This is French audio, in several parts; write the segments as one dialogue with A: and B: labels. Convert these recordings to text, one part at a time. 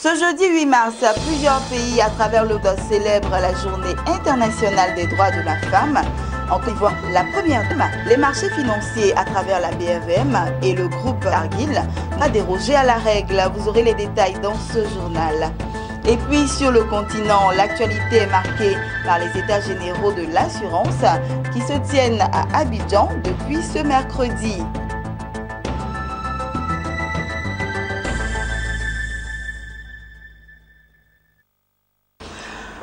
A: Ce jeudi 8 mars, plusieurs pays à travers le monde célèbrent la Journée internationale des droits de la femme. En Côte d'Ivoire, la première dame, les marchés financiers à travers la BRVM et le groupe Cargill a dérogé à la règle. Vous aurez les détails dans ce journal. Et puis sur le continent, l'actualité est marquée par les états généraux de l'assurance qui se tiennent à Abidjan depuis ce mercredi.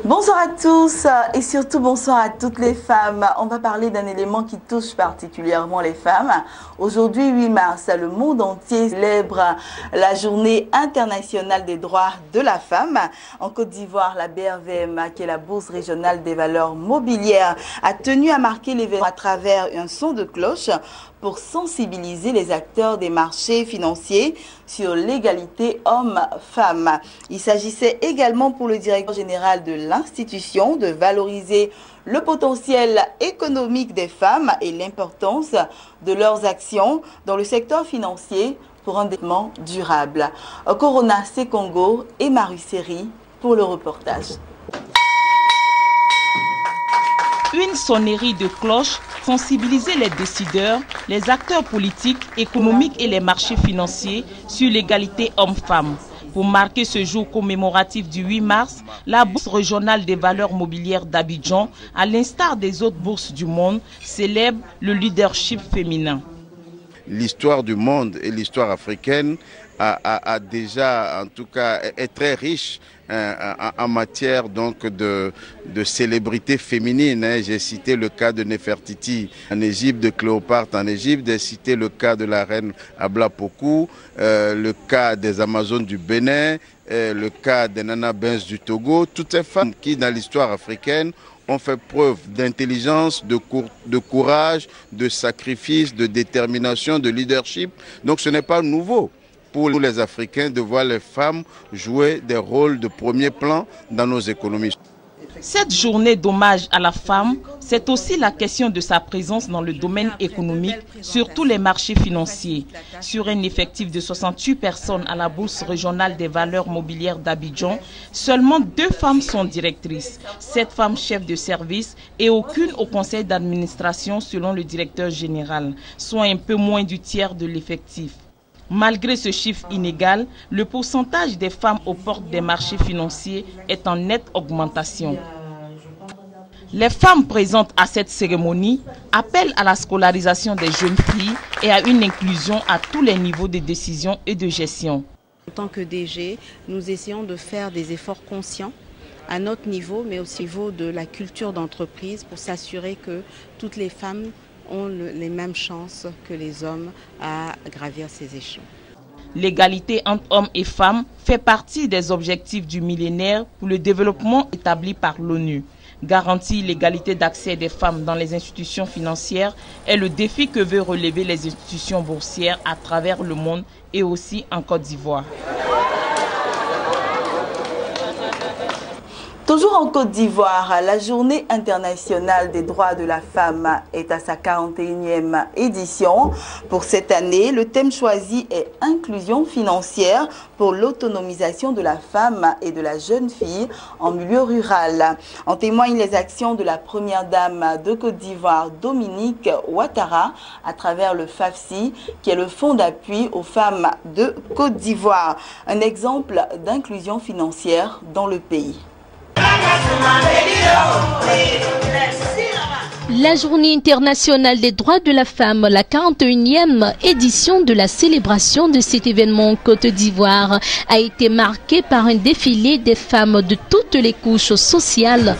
A: Bonsoir à tous et surtout bonsoir à toutes les femmes. On va parler d'un élément qui touche particulièrement les femmes. Aujourd'hui, 8 mars, le monde entier célèbre la Journée internationale des droits de la femme. En Côte d'Ivoire, la BRVM, qui est la Bourse régionale des valeurs mobilières, a tenu à marquer l'événement à travers un son de cloche pour sensibiliser les acteurs des marchés financiers sur l'égalité hommes-femmes. Il s'agissait également pour le directeur général de l'institution de valoriser le potentiel économique des femmes et l'importance de leurs actions dans le secteur financier pour un développement durable. Corona C. Congo et Marie Seri pour le reportage.
B: Une sonnerie de cloche sensibiliser les décideurs, les acteurs politiques, économiques et les marchés financiers sur l'égalité hommes-femmes. Pour marquer ce jour commémoratif du 8 mars, la Bourse régionale des valeurs mobilières d'Abidjan, à l'instar des autres bourses du monde, célèbre le leadership féminin.
C: L'histoire du monde et l'histoire africaine a déjà, en tout cas, est très riche en matière donc de célébrité féminine. J'ai cité le cas de Nefertiti en Égypte, de Cléopâtre en Égypte, j'ai cité le cas de la reine Abla Pokou, le cas des Amazones du Bénin, le cas des Nana Benz du Togo. Toutes ces femmes qui, dans l'histoire africaine, ont fait preuve d'intelligence, de courage, de sacrifice, de détermination, de leadership. Donc ce n'est pas nouveau pour nous les Africains de voir les femmes jouer des rôles de premier plan dans nos économies.
B: Cette journée d'hommage à la femme, c'est aussi la question de sa présence dans le domaine économique, sur tous les marchés financiers. Sur un effectif de 68 personnes à la Bourse régionale des valeurs mobilières d'Abidjan, seulement 2 femmes sont directrices, 7 femmes chefs de service et aucune au conseil d'administration selon le directeur général, soit un peu moins du tiers de l'effectif. Malgré ce chiffre inégal, le pourcentage des femmes aux portes des marchés financiers est en nette augmentation. Les femmes présentes à cette cérémonie appellent à la scolarisation des jeunes filles et à une inclusion à tous les niveaux de décision et de gestion.
D: En tant que DG, nous essayons de faire des efforts conscients à notre niveau, mais aussi au niveau de la culture d'entreprise pour s'assurer que toutes les femmes ont les mêmes chances que les hommes à gravir ces échelons.
B: L'égalité entre hommes et femmes fait partie des objectifs du millénaire pour le développement établi par l'ONU. Garantir l'égalité d'accès des femmes dans les institutions financières est le défi que veut relever les institutions boursières à travers le monde et aussi en Côte d'Ivoire.
A: Toujours en Côte d'Ivoire, la Journée internationale des droits de la femme est à sa 41e édition. Pour cette année, le thème choisi est « Inclusion financière pour l'autonomisation de la femme et de la jeune fille en milieu rural ». En témoignent les actions de la première dame de Côte d'Ivoire, Dominique Ouattara, à travers le FAFSI, qui est le fonds d'appui aux femmes de Côte d'Ivoire. Un exemple d'inclusion financière dans le pays.
E: La Journée internationale des droits de la femme, la 41e édition de la célébration de cet événement en Côte d'Ivoire, a été marquée par un défilé des femmes de toutes les couches sociales.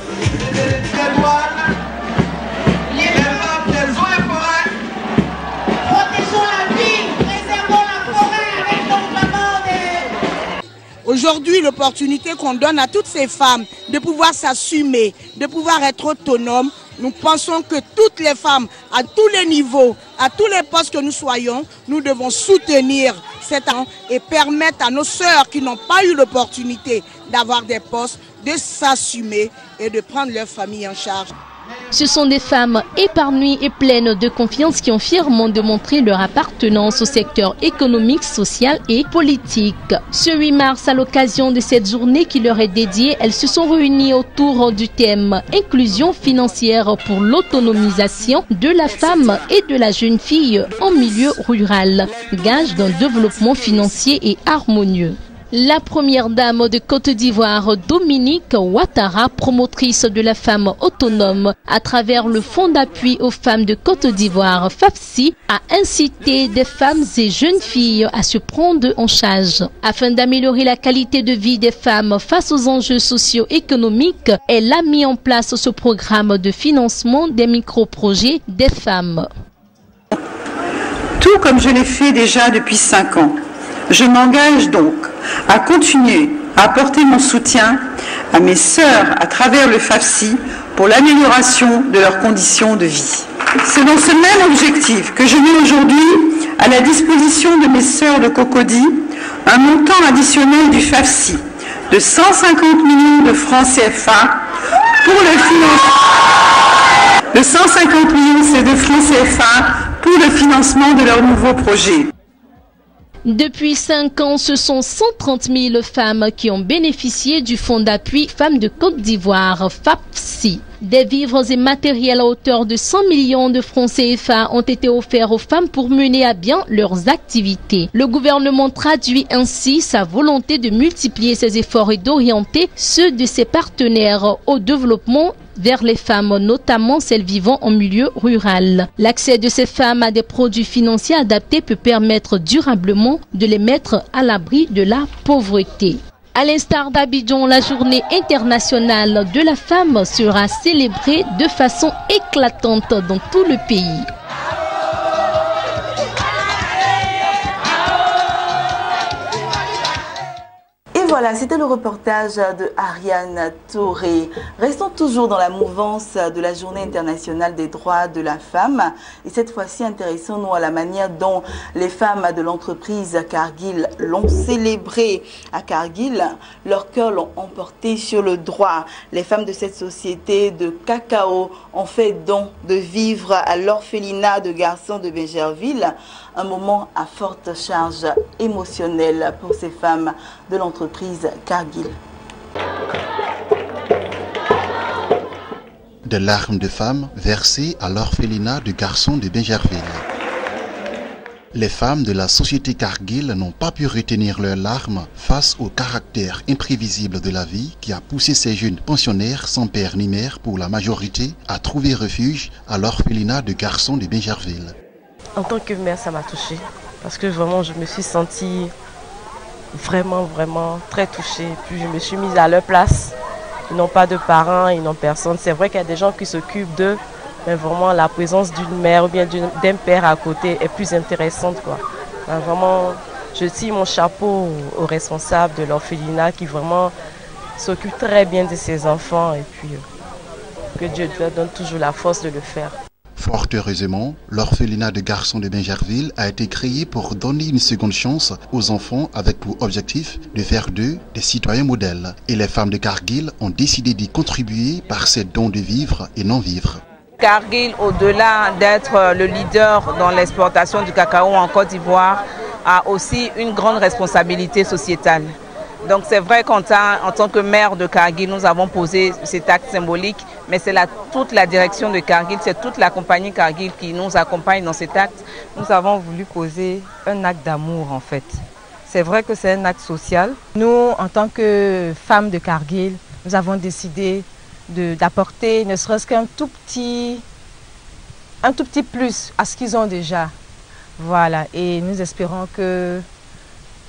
F: Aujourd'hui, l'opportunité qu'on donne à toutes ces femmes de pouvoir s'assumer, de pouvoir être autonomes, nous pensons que toutes les femmes, à tous les niveaux, à tous les postes que nous soyons, nous devons soutenir cet an et permettre à nos sœurs qui n'ont pas eu l'opportunité d'avoir des postes de s'assumer et de prendre leur famille en charge.
E: Ce sont des femmes épanouies et pleines de confiance qui ont fièrement démontré leur appartenance au secteur économique, social et politique. Ce 8 mars, à l'occasion de cette journée qui leur est dédiée, elles se sont réunies autour du thème « Inclusion financière pour l'autonomisation de la femme et de la jeune fille en milieu rural », gage d'un développement financier et harmonieux. La première dame de Côte d'Ivoire, Dominique Ouattara, promotrice de la femme autonome à travers le Fonds d'appui aux femmes de Côte d'Ivoire, FAFSI, a incité des femmes et jeunes filles à se prendre en charge. Afin d'améliorer la qualité de vie des femmes face aux enjeux socio-économiques, elle a mis en place ce programme de financement des micro-projets des femmes.
G: Tout comme je l'ai fait déjà depuis 5 ans. Je m'engage donc à continuer à apporter mon soutien à mes sœurs à travers le FAFSI pour l'amélioration de leurs conditions de vie. C'est dans ce même objectif que je mets aujourd'hui à la disposition de mes sœurs de Cocody un montant additionnel du FAFSI de 150 millions de francs CFA pour le financement. Le 150 millions de francs CFA pour le financement de leurs nouveaux projets.
E: Depuis 5 ans, ce sont 130 000 femmes qui ont bénéficié du Fonds d'appui Femmes de Côte d'Ivoire, FAFSI. Des vivres et matériels à hauteur de 100 millions de francs CFA ont été offerts aux femmes pour mener à bien leurs activités. Le gouvernement traduit ainsi sa volonté de multiplier ses efforts et d'orienter ceux de ses partenaires au développement vers les femmes, notamment celles vivant en milieu rural. L'accès de ces femmes à des produits financiers adaptés peut permettre durablement de les mettre à l'abri de la pauvreté. À l'instar d'Abidjan, la journée internationale de la femme sera célébrée de façon éclatante dans tout le pays.
A: Voilà, c'était le reportage de Ariane Touré. Restons toujours dans la mouvance de la Journée internationale des droits de la femme. Et cette fois-ci, intéressons-nous à la manière dont les femmes de l'entreprise Cargill l'ont célébré. À Cargill, leurs cœurs l'ont emporté sur le droit. Les femmes de cette société de cacao ont fait don de vivre à l'orphelinat de garçons de Bingerville. Un moment à forte charge émotionnelle pour ces femmes de l'entreprise Cargill.
H: Des larmes de femmes versées à l'orphelinat de garçons de Bingerville. Les femmes de la société Cargill n'ont pas pu retenir leurs larmes face au caractère imprévisible de la vie qui a poussé ces jeunes pensionnaires sans père ni mère pour la majorité à trouver refuge à l'orphelinat de garçons de Bingerville.
I: En tant que mère, ça m'a touchée parce que vraiment je me suis sentie vraiment très touchée. Puis je me suis mise à leur place. Ils n'ont pas de parents, ils n'ont personne. C'est vrai qu'il y a des gens qui s'occupent d'eux, mais vraiment la présence d'une mère ou bien d'un père à côté est plus intéressante, quoi. Vraiment, je tire mon chapeau aux responsables de l'orphelinat qui vraiment s'occupent très bien de ses enfants et puis que Dieu leur donne toujours la force de le faire.
H: Fort heureusement, l'orphelinat de garçons de Bingerville a été créé pour donner une seconde chance aux enfants avec pour objectif de faire d'eux des citoyens modèles. Et les femmes de Cargill ont décidé d'y contribuer par ces dons de vivre et non-vivre.
J: Cargill, au-delà d'être le leader dans l'exportation du cacao en Côte d'Ivoire, a aussi une grande responsabilité sociétale. Donc c'est vrai qu'en tant que maire de Cargill, nous avons posé cet acte symbolique, mais c'est toute la direction de Cargill, c'est toute la compagnie Cargill qui nous accompagne dans cet acte.
K: Nous avons voulu poser un acte d'amour en fait. C'est vrai que c'est un acte social. Nous, en tant que femmes de Cargill, nous avons décidé d'apporter ne serait-ce qu'un tout petit plus à ce qu'ils ont déjà. Voilà, et nous espérons que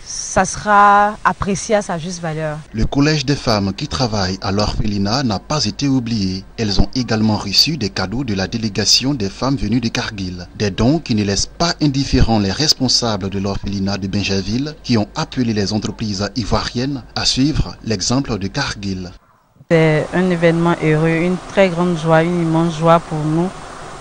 K: ça sera apprécié à sa juste valeur.
H: Le collège des femmes qui travaillent à l'orphelinat n'a pas été oublié. Elles ont également reçu des cadeaux de la délégation des femmes venues de Cargill. Des dons qui ne laissent pas indifférents les responsables de l'orphelinat de Bingerville qui ont appelé les entreprises ivoiriennes à suivre l'exemple de Cargill.
K: C'est un événement heureux, une très grande joie, une immense joie pour nous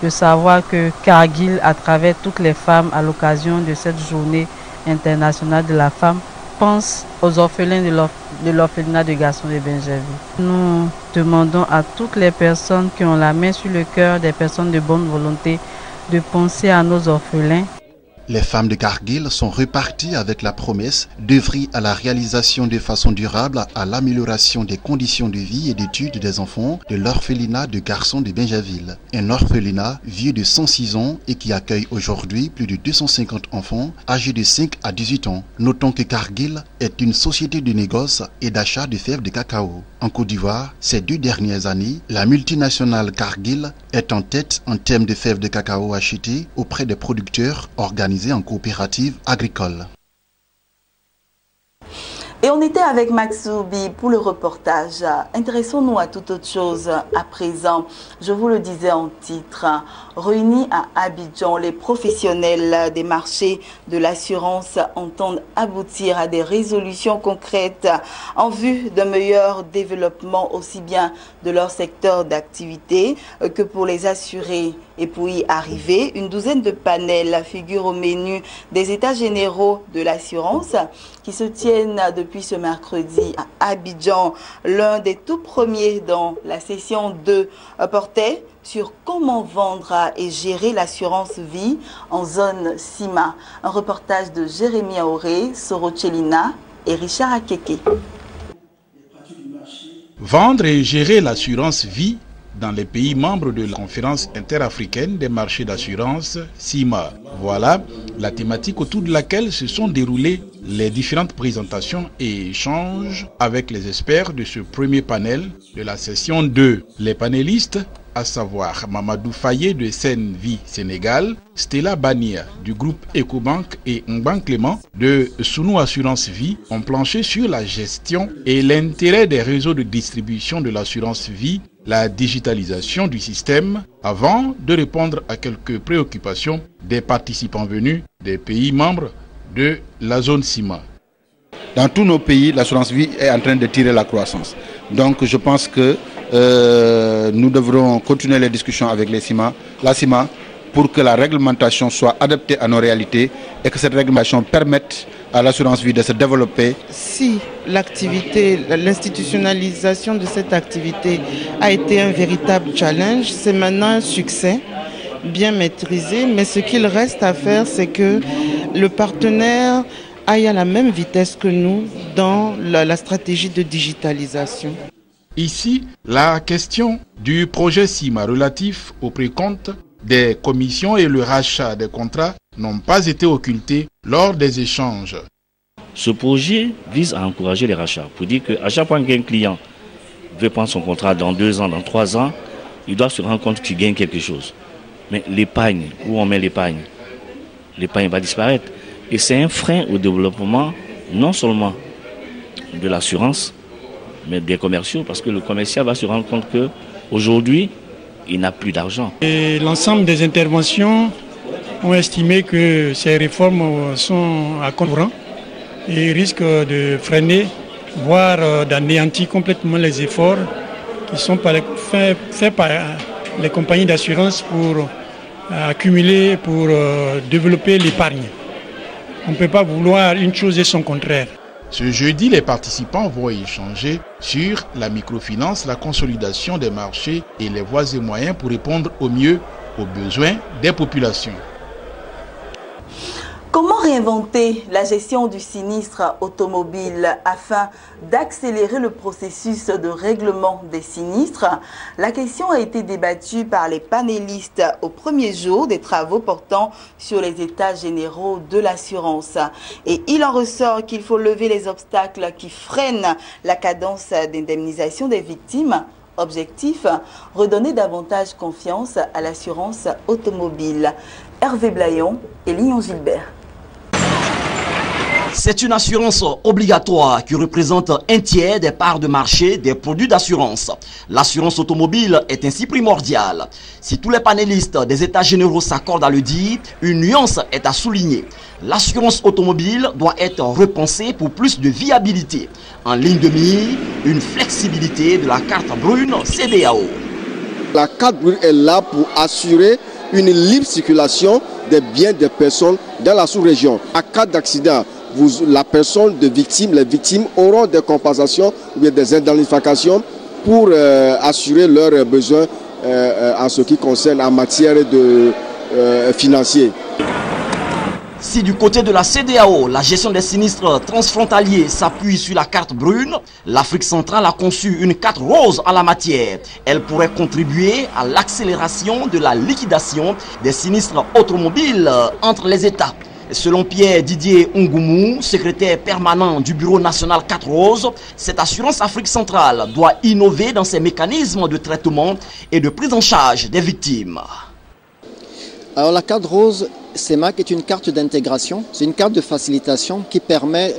K: de savoir que Cargill, à travers toutes les femmes à l'occasion de cette journée internationale de la femme,
L: pense aux orphelins de l'orphelinat de Garçons de Benjerville. Nous demandons à toutes les personnes qui ont la main sur le cœur, des personnes de bonne volonté, de penser à nos orphelins.
H: Les femmes de Kargil sont reparties avec la promesse d'œuvrer à la réalisation de façon durable à l'amélioration des conditions de vie et d'études des enfants de l'orphelinat de Garçons de Benjerville. Un orphelinat vieux de 106 ans et qui accueille aujourd'hui plus de 250 enfants âgés de 5 à 18 ans. Notons que Kargil est une société de négoce et d'achat de fèves de cacao. En Côte d'Ivoire, ces 2 dernières années, la multinationale Kargil est en tête en termes de fèves de cacao achetées auprès des producteurs organisés en coopérative agricole.
A: Et on était avec Max Zoubi pour le reportage. Intéressons-nous à toute autre chose à présent. Je vous le disais en titre, réunis à Abidjan, les professionnels des marchés de l'assurance entendent aboutir à des résolutions concrètes en vue d'un meilleur développement aussi bien de leur secteur d'activité que pour les assurés. Et pour y arriver, une douzaine de panels figurent au menu des états généraux de l'assurance qui se tiennent depuis ce mercredi à Abidjan. L'un des tout premiers dans la session 2 portait sur comment vendre et gérer l'assurance vie en zone CIMA. Un reportage de Jérémy Aoré, Soro Chelina et Richard Akeke.
M: Vendre et gérer l'assurance vie dans les pays membres de la conférence interafricaine des marchés d'assurance CIMA. Voilà la thématique autour de laquelle se sont déroulées les différentes présentations et échanges avec les experts de ce premier panel de la session 2. Les panélistes, à savoir Mamadou Fayé de Sen Vie Sénégal, Stella Bania du groupe Ecobank et Ngban Clément de Sounou Assurance Vie, ont planché sur la gestion et l'intérêt des réseaux de distribution de l'assurance vie, la digitalisation du système, avant de répondre à quelques préoccupations des participants venus des pays membres de la zone CIMA.
N: Dans tous nos pays, l'assurance vie est en train de tirer la croissance. Donc je pense que nous devrons continuer les discussions avec la CIMA pour que la réglementation soit adaptée à nos réalités et que cette réglementation permette à l'assurance vie de se développer.
O: Si l'activité, l'institutionnalisation de cette activité a été un véritable challenge, c'est maintenant un succès bien maîtrisé, mais ce qu'il reste à faire, c'est que le partenaire aille à la même vitesse que nous dans la stratégie de digitalisation.
M: Ici, la question du projet CIMA relatif au précompte des commissions et le rachat des contrats n'ont pas été occultés lors des échanges.
P: Ce projet vise à encourager les rachats pour dire qu'à chaque fois qu'un client veut prendre son contrat dans 2 ans, dans 3 ans, il doit se rendre compte qu'il gagne quelque chose. Mais l'épargne, où on met l'épargne va disparaître. Et c'est un frein au développement non seulement de l'assurance, mais des commerciaux, parce que le commercial va se rendre compte qu'aujourd'hui, il n'a plus d'argent.
Q: L'ensemble des interventions ont estimé que ces réformes sont à courant et risquent de freiner, voire d'anéantir complètement les efforts qui sont faits par les compagnies d'assurance pour accumuler, pour développer l'épargne. On ne peut pas vouloir une chose et son contraire.
M: Ce jeudi, les participants vont échanger sur la microfinance, la consolidation des marchés et les voies et moyens pour répondre au mieux aux besoins des populations.
A: Comment réinventer la gestion du sinistre automobile afin d'accélérer le processus de règlement des sinistres? La question a été débattue par les panélistes au premier jour des travaux portant sur les états généraux de l'assurance. Et il en ressort qu'il faut lever les obstacles qui freinent la cadence d'indemnisation des victimes. Objectif, redonner davantage confiance à l'assurance automobile. Hervé Blayon et Lyon Gilbert.
R: C'est une assurance obligatoire qui représente un tiers des parts de marché des produits d'assurance. L'assurance automobile est ainsi primordiale. Si tous les panélistes des états généraux s'accordent à le dire, une nuance est à souligner. L'assurance automobile doit être repensée pour plus de viabilité. En ligne de mire, une flexibilité de la carte brune CBAO.
S: La carte brune est là pour assurer une libre circulation des biens des personnes dans la sous-région. En cas d'accident, la personne de victime, les victimes auront des compensations ou bien des indemnifications pour assurer leurs besoins en ce qui concerne en matière de financier.
R: Si du côté de la CEDEAO, la gestion des sinistres transfrontaliers s'appuie sur la carte brune, l'Afrique centrale a conçu une carte rose en la matière. Elle pourrait contribuer à l'accélération de la liquidation des sinistres automobiles entre les États. Selon Pierre-Didier Ngoumou, secrétaire permanent du Bureau national 4 Roses, cette assurance Afrique centrale doit innover dans ses mécanismes de traitement et de prise en charge des victimes.
T: Alors la carte rose CEMAC est une carte d'intégration, c'est une carte de facilitation qui permet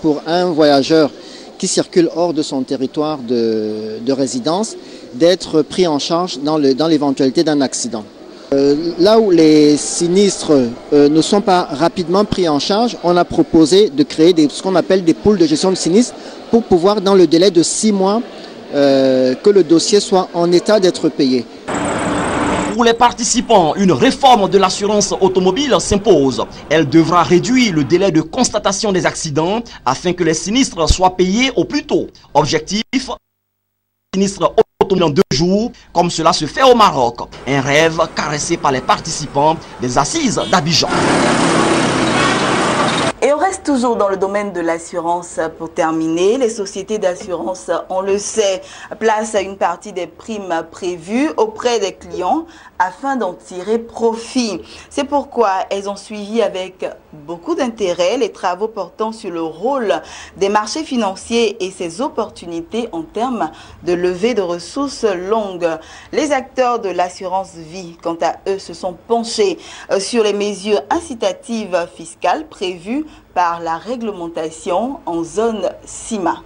T: pour un voyageur qui circule hors de son territoire de résidence d'être pris en charge dans l'éventualité d'un accident. Là où les sinistres ne sont pas rapidement pris en charge, on a proposé de créer ce qu'on appelle des pools de gestion de sinistres pour pouvoir, dans le délai de 6 mois, que le dossier soit en état d'être payé.
R: Pour les participants, une réforme de l'assurance automobile s'impose. Elle devra réduire le délai de constatation des accidents afin que les sinistres soient payés au plus tôt. Objectif, sinistre automobile en 2 jours, comme cela se fait au Maroc. Un rêve caressé par les participants des assises d'Abidjan.
A: Et on reste toujours dans le domaine de l'assurance. Pour terminer, les sociétés d'assurance, on le sait, placent une partie des primes prévues auprès des clients afin d'en tirer profit. C'est pourquoi elles ont suivi avec beaucoup d'intérêt les travaux portant sur le rôle des marchés financiers et ses opportunités en termes de levée de ressources longues. Les acteurs de l'assurance vie, quant à eux, se sont penchés sur les mesures incitatives fiscales prévues par la réglementation en zone CIMA.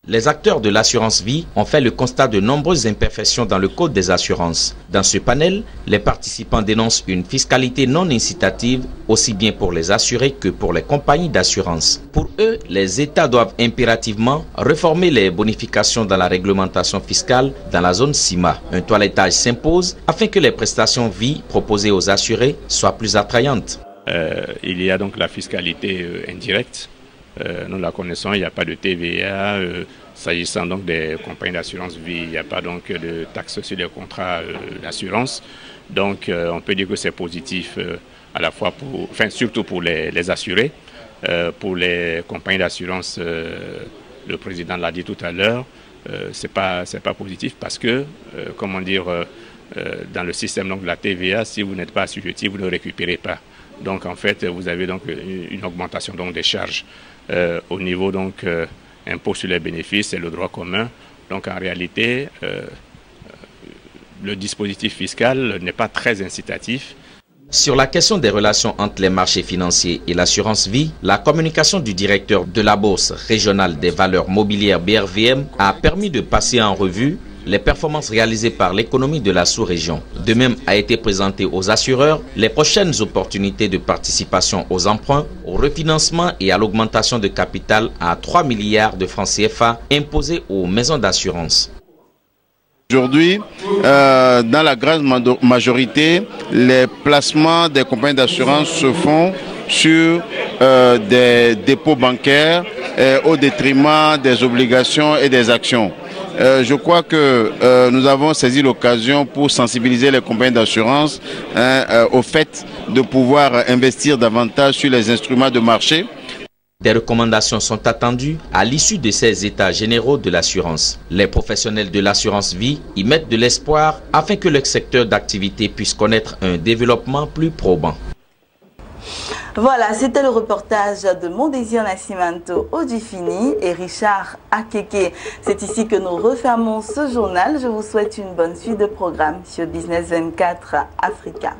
B: Les acteurs de l'assurance vie ont fait le constat de nombreuses imperfections dans le code des assurances. Dans ce panel, les participants dénoncent une fiscalité non incitative, aussi bien pour les assurés que pour les compagnies d'assurance. Pour eux, les États doivent impérativement réformer les bonifications dans la réglementation fiscale dans la zone CIMA. Un toilettage s'impose afin que les prestations vie proposées aux assurés soient plus attrayantes.
U: Il y a donc la fiscalité indirecte. Nous la connaissons, il n'y a pas de TVA. S'agissant donc des compagnies d'assurance vie, il n'y a pas donc de taxes sur les contrats d'assurance. Donc on peut dire que c'est positif à la fois surtout pour les assurés. Pour les compagnies d'assurance, le président l'a dit tout à l'heure, c'est pas positif parce que, comment dire, dans le système donc, de la TVA, si vous n'êtes pas assujetti, vous ne récupérez pas. Donc en fait, vous avez donc une augmentation donc, des charges. Au niveau donc impôt sur les bénéfices et le droit commun. Donc en réalité, le dispositif fiscal n'est pas très incitatif.
B: Sur la question des relations entre les marchés financiers et l'assurance vie, la communication du directeur de la Bourse régionale des valeurs mobilières BRVM a permis de passer en revue les performances réalisées par l'économie de la sous-région. De même a été présenté aux assureurs les prochaines opportunités de participation aux emprunts, au refinancement et à l'augmentation de capital à 3 milliards de francs CFA imposés aux maisons d'assurance.
C: Aujourd'hui, dans la grande majorité, les placements des compagnies d'assurance se font sur des dépôts bancaires au détriment des obligations et des actions. Je crois que nous avons saisi l'occasion pour sensibiliser les compagnies d'assurance au fait de pouvoir investir davantage sur les instruments de marché.
B: Des recommandations sont attendues à l'issue de ces états généraux de l'assurance. Les professionnels de l'assurance vie y mettent de l'espoir afin que le secteur d'activité puisse connaître un développement plus probant.
A: Voilà, c'était le reportage de Mondésir Nascimento Odifini et Richard Akeke. C'est ici que nous refermons ce journal. Je vous souhaite une bonne suite de programmes sur Business 24 Africa.